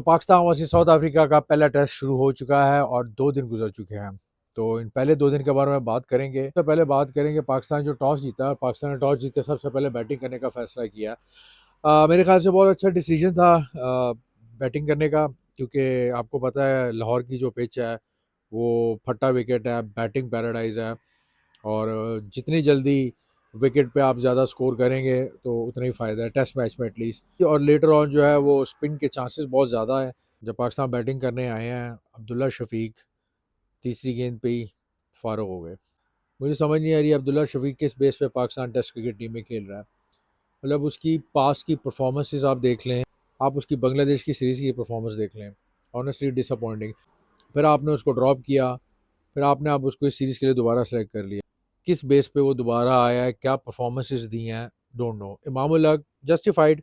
Pakistan versus South Africa का पहला test शुरू हो चुका है और 2 दिन गुजर चुके हैं। तो इन पहले 2 दिन के बारे में बात करेंगे। सबसे पहले बात करेंगे पाकिस्तान जो टॉस जीता, पाकिस्तान ने टॉस जीत के सबसे पहले बैटिंग करने का फैसला किया। मेरे ख्याल से बहुत अच्छा डिसीजन था बैटिंग करने का, क्योंकि आपको पता है लाहौर की जो पिच है वो फट्टा विकेट है, बैटिंग पैराडाइज है, और जितनी जल्दी विकेट पे आप ज़्यादा स्कोर करेंगे तो उतना ही फ़ायदा है टेस्ट मैच में एटलीस्ट। और लेटर ऑन जो है वो स्पिन के चांसेस बहुत ज़्यादा है। जब पाकिस्तान बैटिंग करने आए हैं, अब्दुल्ला शफीक तीसरी गेंद पे ही फारुक हो गए। मुझे समझ नहीं आ रही अब्दुल्ला शफीक किस बेस पे पाकिस्तान टेस्ट क्रिकेट टीम में खेल रहा है। मतलब उसकी पास की परफॉर्मेंसेस आप देख लें, आप उसकी बांग्लादेश की सीरीज़ की परफॉर्मेंस देख लें, ऑनेस्टली डिसअपॉइंटिंग। फिर आपने उसको ड्रॉप किया, फिर आपने आप उसको इस सीरीज़ के लिए दोबारा सेलेक्ट कर लिया। किस बेस पे वो दोबारा आया है, क्या परफॉर्मेंसेस दी हैं, don't know. Imamul Haq justified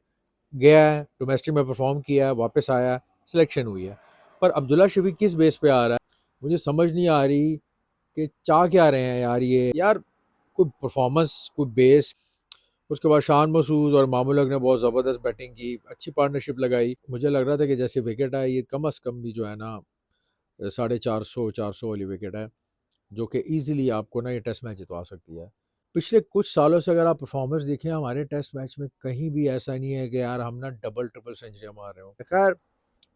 गया है, डोमेस्टिक में परफॉर्म किया है, वापस आया है, सिलेक्शन हुई है। पर अब्दुल्ला शफीक किस बेस पे आ रहा है मुझे समझ नहीं आ रही कि चाह क्या रहे हैं यार ये। यार कोई परफॉर्मेंस, कोई बेस। उसके बाद शान मसूद और मामूल हक ने बहुत ज़बरदस्त बैटिंग की, अच्छी पार्टनरशिप लगाई। मुझे लग रहा था कि जैसे विकेट आए ये कम अज़ कम भी जो है ना 450 वाली विकेट है, जो कि ईजिली आपको ना ये टेस्ट मैच जितवा सकती है। पिछले कुछ सालों से अगर आप परफॉर्मेंस देखें हमारे टेस्ट मैच में, कहीं भी ऐसा नहीं है कि यार हम ना डबल ट्रिपल सेंचुरी मार रहे हो। खैर,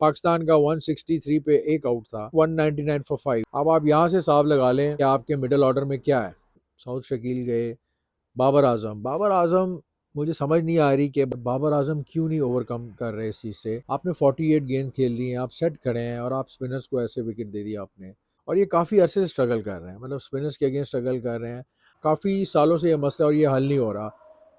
पाकिस्तान का 163 पे एक आउट था, 199 फॉर 5। अब आप यहाँ से हिसाब लगा लें कि आपके मिडिल ऑर्डर में क्या है। साउथ शकील गए, बाबर आजम मुझे समझ नहीं आ रही कि बाबर आजम क्यों नहीं ओवरकम कर रहे इस चीज़ से। आपने 48 गेंद खेल ली हैं, आप सेट खड़े हैं और आप स्पिनर्स को ऐसे विकेट दे दिया आपने। और ये काफ़ी अरसे से स्ट्रगल कर रहे हैं, मतलब स्पिनर्स के अगेंस्ट स्ट्रगल कर रहे हैं काफ़ी सालों से। ये मसला और ये हल नहीं हो रहा।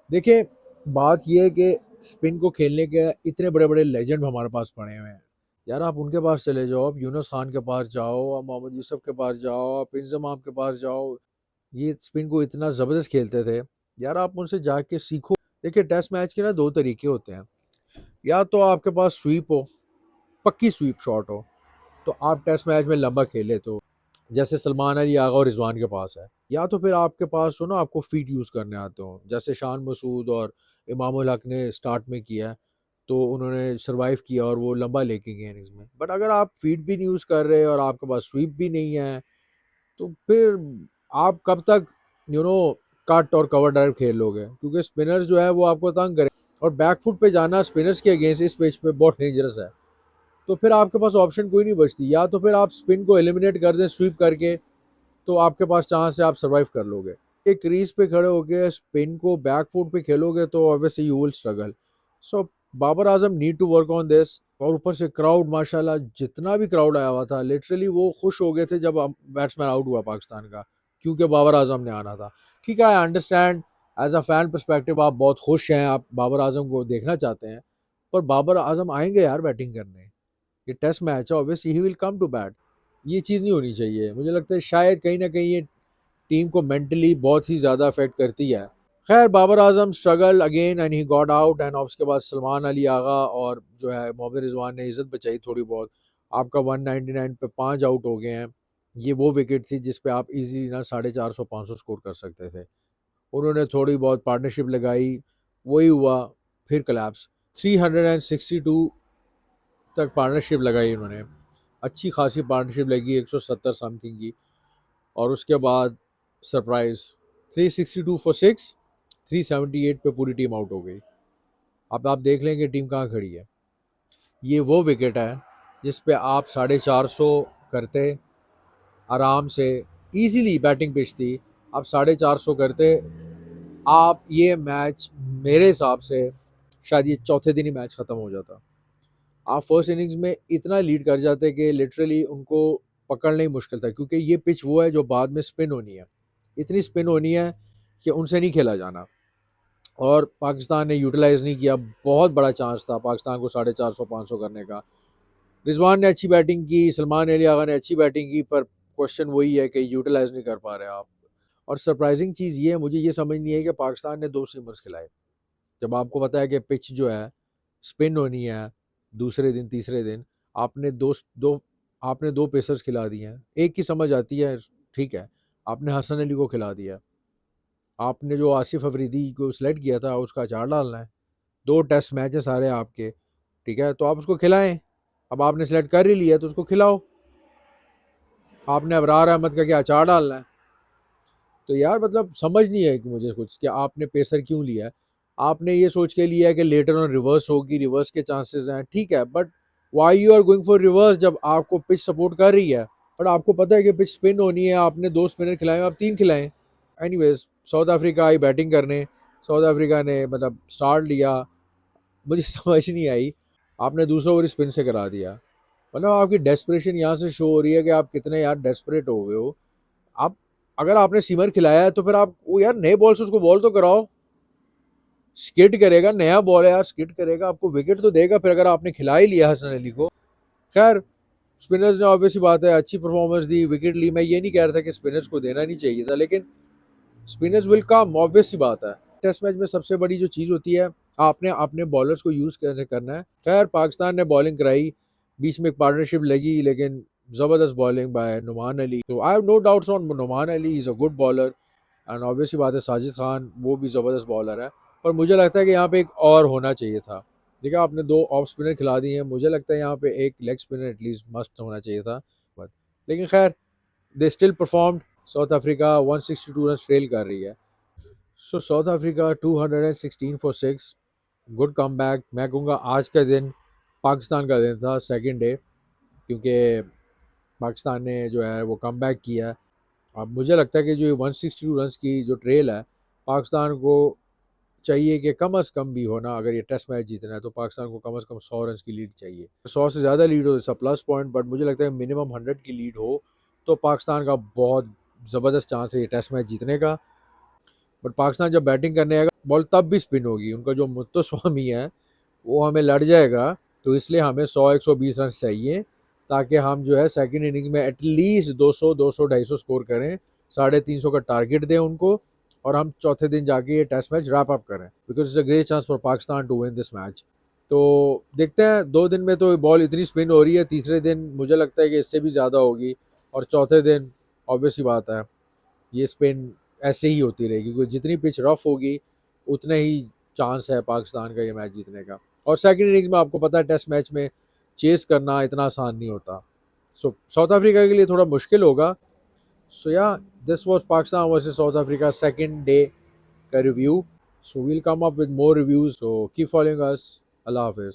देखिए, बात ये है कि स्पिन को खेलने के इतने बड़े बड़े लेजेंड हमारे पास पड़े हुए हैं। यार आप उनके पास चले जाओ, आप यूनुस खान के पास जाओ, आप मोहम्मद यूसुफ के पास जाओ, आप इंजमाम के पास जाओ। ये स्पिन को इतना ज़बरदस्त खेलते थे। यार आप उनसे जाके सीखो। देखिए, टेस्ट मैच के ना 2 तरीके होते हैं। या तो आपके पास स्वीप हो, पक्की स्वीप शॉट हो, तो आप टेस्ट मैच में लंबा खेले, तो जैसे सलमान अली आगा और रिजवान के पास है। या तो फिर आपके पास हो ना, आपको फीट यूज़ करने आते हो, जैसे शान मसूद और इमामुल हक ने स्टार्ट में किया है, तो उन्होंने सर्वाइव किया और वो लंबा लेके गए इनिंग्स में। बट अगर आप फीट भी नहीं यूज़ कर रहे और आपके पास स्वीप भी नहीं है, तो फिर आप कब तक कट और कवर ड्राइव खेल लोगे, क्योंकि स्पिनर्स जो है वो आपको तंग करें। और बैकफुट पे जाना स्पिनर्स के अगेंस्ट इस पिच पे बहुत डेंजरस है। तो फिर आपके पास ऑप्शन कोई नहीं बचती, या तो फिर आप स्पिन को एलिमिनेट कर दें स्वीप करके, तो आपके पास चांस है आप सर्वाइव कर लोगे। एक क्रीज पे खड़े होकर स्पिन को बैक फुट पे खेलोगे तो obviously you will struggle. So Babar Azam need to work on this. और ऊपर से क्राउड, माशाल्लाह जितना भी क्राउड आया हुआ था, लिटरली वो खुश हो गए थे जब बैट्समैन आउट हुआ पाकिस्तान का, क्योंकि बाबर आजम ने आना था। ठीक है, I understand, as a fan perspective आप बहुत खुश हैं, आप बाबर आजम को देखना चाहते हैं। पर बाबर आजम आएंगे यार बैटिंग करने, ये टेस्ट मैच है, obviously he will come to bat. ये चीज़ नहीं होनी चाहिए। मुझे लगता है शायद कहीं ना कहीं ये टीम को मेंटली बहुत ही ज़्यादा अफेक्ट करती है। खैर, Babar Azam struggle again and he got out, and उसके बाद सलमान अली आगा और जो है मोहम्मद रिजवान ने इज्जत बचाई थोड़ी बहुत। आपका 199 पे 5 आउट हो गए हैं। ये वो विकेट थी जिस पे आप इजीली ना 450-500 स्कोर कर सकते थे। उन्होंने थोड़ी बहुत पार्टनरशिप लगाई, वही हुआ, फिर कलैप्स। 362 तक पार्टनरशिप लगाई उन्होंने, अच्छी खासी पार्टनरशिप लगी 170 समथिंग की। और उसके बाद सरप्राइज 362 फॉर 6, 378 पे पूरी टीम आउट हो गई। अब आप देख लेंगे टीम कहाँ खड़ी है। ये वो विकेट है जिस पे आप 450 करते आराम से, इजीली बैटिंग पिच थी, आप 450 करते, आप ये मैच मेरे हिसाब से शायद ये चौथे दिन ही मैच ख़त्म हो जाता। आप फर्स्ट इनिंग्स में इतना लीड कर जाते कि लिटरली उनको पकड़ना ही मुश्किल था, क्योंकि ये पिच वो है जो बाद में स्पिन होनी है, इतनी स्पिन होनी है कि उनसे नहीं खेला जाना। और पाकिस्तान ने यूटिलाइज़ नहीं किया। बहुत बड़ा चांस था पाकिस्तान को 450-500 करने का। रिजवान ने अच्छी बैटिंग की, सलमान अली आगा ने अच्छी बैटिंग की, पर क्वेश्चन वही है कि यूटिलाइज़ नहीं कर पा रहे आप। और सरप्राइजिंग चीज़ ये है, मुझे ये समझ नहीं है कि पाकिस्तान ने 2 सीमर्स खिलाए, जब आपको पता है कि पिच जो है स्पिन होनी है दूसरे दिन तीसरे दिन। आपने दो आपने 2 पेसर्स खिला दिए हैं। एक की समझ आती है, ठीक है, आपने हसन अली को खिला दिया। आपने जो आसिफ अफरीदी को सेलेक्ट किया था उसका अचार डालना है। 2 टेस्ट मैच है सारे आपके, ठीक है, तो आप उसको खिलाएं। अब आपने सेलेक्ट कर ही लिया तो उसको खिलाओ। आपने अबरार अहमद का क्या अचार डालना है? तो यार मतलब समझ नहीं है कि मुझे कुछ कि आपने पेसर क्यों लिया है। आपने ये सोच के लिया है कि लेटर ऑन रिवर्स होगी, रिवर्स के चांसेस हैं, ठीक है, but why you are going for reverse जब आपको पिच सपोर्ट कर रही है और आपको पता है कि पिच स्पिन होनी है। आपने 2 स्पिनर खिलाए, आप 3 खिलाएं। Anyways south Africa I batting करने। साउथ अफ्रीका ने मतलब स्टार्ट लिया, मुझे समझ नहीं आई। आपने दूसरा ओवर स्पिन से करा दिया। मतलब आपकी डेस्परेशन यहाँ से शो हो रही है कि आप कितने यार डेस्परेट हो गए हो। आप अगर आपने सीमर खिलाया है तो फिर आप वो यार नए बॉल से उसको बॉल तो कराओ। स्किट करेगा, नया बॉल है यार, स्किट करेगा, आपको विकेट तो देगा। फिर अगर आपने खिला ही लिया हसन अली को, खैर स्पिनर्स ने ऑब्वियसली बात है अच्छी परफॉर्मेंस दी, विकेट ली। मैं ये नहीं कह रहा था कि स्पिनर्स को देना नहीं चाहिए था, लेकिन स्पिनर्स विल कम, ऑब्वियस सी बात है। टेस्ट मैच में सबसे बड़ी जो चीज़ होती है, आपने अपने बॉलर्स को यूज़ कैसे करना है। खैर पाकिस्तान ने बॉलिंग कराई, बीच में एक पार्टनरशिप लगी, लेकिन ज़बरदस्त बॉलिंग बाय नुमान अली। तो I have no doubts on Nauman Ali, is a good bowler. And obviously बात है साजिद खान वो भी ज़बरदस्त बॉलर है। पर मुझे लगता है कि यहाँ पे एक और होना चाहिए था। देखिए आपने 2 ऑफ स्पिनर खिला दिए हैं, मुझे लगता है यहाँ पे एक लेग स्पिनर एटलीस्ट मस्ट होना चाहिए था। बट लेकिन खैर they still performed. South Africa 162 run trail कर रही है। So South Africa 216 for 6, good comeback. मैं कहूँगा आज का दिन पाकिस्तान का दिन था, सेकेंड डे, क्योंकि पाकिस्तान ने जो है वो कम बैक किया है। अब मुझे लगता है कि जो 162 रन की जो ट्रेल है, पाकिस्तान को चाहिए कि कम अज़ कम भी होना। अगर ये टेस्ट मैच जीतना है तो पाकिस्तान को कम अज़ कम 100 रन की लीड चाहिए। 100 से ज़्यादा लीड हो तो प्लस पॉइंट, बट मुझे लगता है मिनिमम 100 की लीड हो तो पाकिस्तान का बहुत ज़बरदस्त चांस है ये टेस्ट मैच जीतने का। बट पाकिस्तान जब बैटिंग करने आएगा बॉल तब भी स्पिन होगी। उनका जो मुत्तस्वामी है वो हमें लड़ जाएगा, तो इसलिए हमें 100-120 रन चाहिए ताकि हम जो है सेकंड इनिंग्स में एटलीस्ट 200 200 250 स्कोर करें, 350 का टारगेट दें उनको, और हम चौथे दिन जाके ये टेस्ट मैच रैप अप करें, because it's a great chance for Pakistan to win this match. तो देखते हैं, 2 दिन में तो बॉल इतनी स्पिन हो रही है, तीसरे दिन मुझे लगता है कि इससे भी ज़्यादा होगी, और चौथे दिन ऑब्वियसली बात है ये स्पिन ऐसे ही होती रहेगी, क्योंकि जितनी पिच रफ होगी उतने ही चांस है पाकिस्तान का ये मैच जीतने का। और सेकंड इनिंग्स में आपको पता है टेस्ट मैच में चेस करना इतना आसान नहीं होता। सो साउथ अफ्रीका के लिए थोड़ा मुश्किल होगा। So yeah this was Pakistan versus South Africa second day का review. So we'll come up with more reviews, so keep following us. अल्लाह हाफिज़।